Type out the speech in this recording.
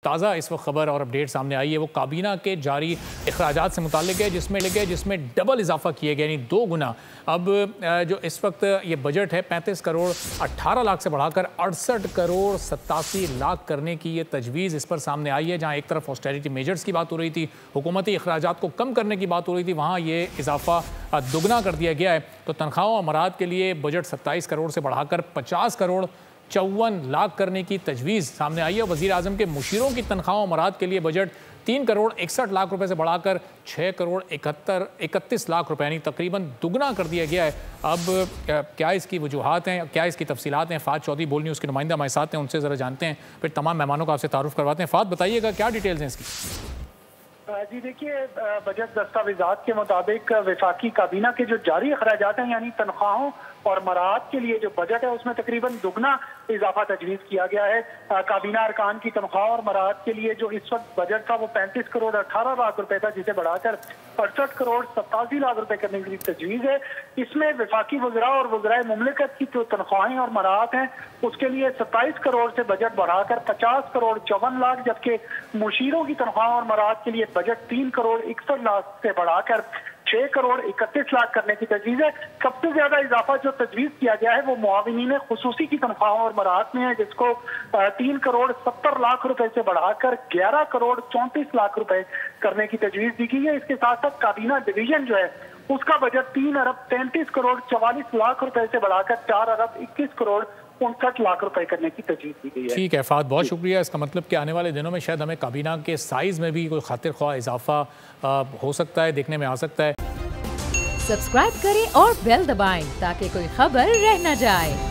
ताज़ा इस वक्त खबर और अपडेट सामने आई है वो काबीना के जारी अखराजात से मुताल्लिक है, जिसमें डबल इजाफा किए गए, यानी 2 गुना। अब जो इस वक्त ये बजट है 35 करोड़ 18 लाख से बढ़ाकर 68 करोड़ 87 लाख करने की ये तजवीज़ इस पर सामने आई है। जहाँ एक तरफ ऑस्टेरिटी मेजर्स की बात हो रही थी, हुकूमती अखराजात को कम करने की बात हो रही थी, वहाँ ये इजाफा दुगना कर दिया गया है। तो तनख्वाहों और अमरात के लिए बजट 27 करोड़ से बढ़ाकर 50 करोड़ 54 लाख करने की तजवीज़ सामने आई है। वज़ीर आज़म के मुशीरों की तनख्वाहों और अमरात के लिए बजट 3 करोड़ 61 लाख रुपए से बढ़ाकर 6 करोड़ 31 लाख रुपए, यानी तकरीबन दुगना कर दिया गया है। अब क्या इसकी वजूहात हैं, क्या इसकी तफसीलात हैं, फ़ाद चौधरी बोल न्यूज़ के नुमाइंदा हमारे साथ हैं, उनसे ज़रा जानते हैं, फिर तमाम मेहमानों का आपसे तारुफ करवाते हैं। फ़ाद बताइएगा क्या डिटेल्स हैं इसकी? जी देखिए, बजट दस्तावेजात के मुताबिक वफाकी काबीना के जो जारी अखराजात हैं, यानी तनख्वाहों और मराहत के लिए जो बजट है उसमें तकरीबन दुगना इजाफा तजवीज़ किया गया है। काबीना अरकान की तनख्वाह और मराहत के लिए जो इस वक्त बजट था वो 35 करोड़ 18 लाख रुपए था, जिसे बढ़ाकर 68 करोड़ 87 लाख रुपए करने की तजवीज़ है। इसमें वफाकी वज़रा और वज़राए मुमलिकत की जो तनख्वाहें और मराहत हैं उसके लिए 27 करोड़ से बजट बढ़ाकर 50 करोड़ 54 लाख, जबकि मुशीरों की तनख्वाह और मराहत के लिए बजट 3 करोड़ 61 लाख से बढ़ाकर 6 करोड़ 31 लाख करने की तजवीज़ है। सबसे ज्यादा इजाफा जो तजवीज़ किया गया है वो मुआविनीन खुसूसी की तनख्वाहों और मराहत में है, जिसको 3 करोड़ 70 लाख रुपए से बढ़ाकर 11 करोड़ 34 लाख रुपए करने की तजवीज़ दी गई है। इसके साथ साथ काबीना डिवीजन जो है उसका बजट 3 अरब 33 करोड़ 44 लाख रुपए से बढ़ाकर 4 अरब 21 करोड़ 59 लाख रुपए करने की तजवीज़ दी गई है। ठीक है फ़ाद, बहुत शुक्रिया। इसका मतलब कि आने वाले दिनों में शायद हमें काबीना के साइज़ में भी कोई खातिर ख्वाह इजाफा हो सकता है, देखने में आ सकता है। सब्सक्राइब करें और बेल दबाएं ताकि कोई खबर रह न जाए।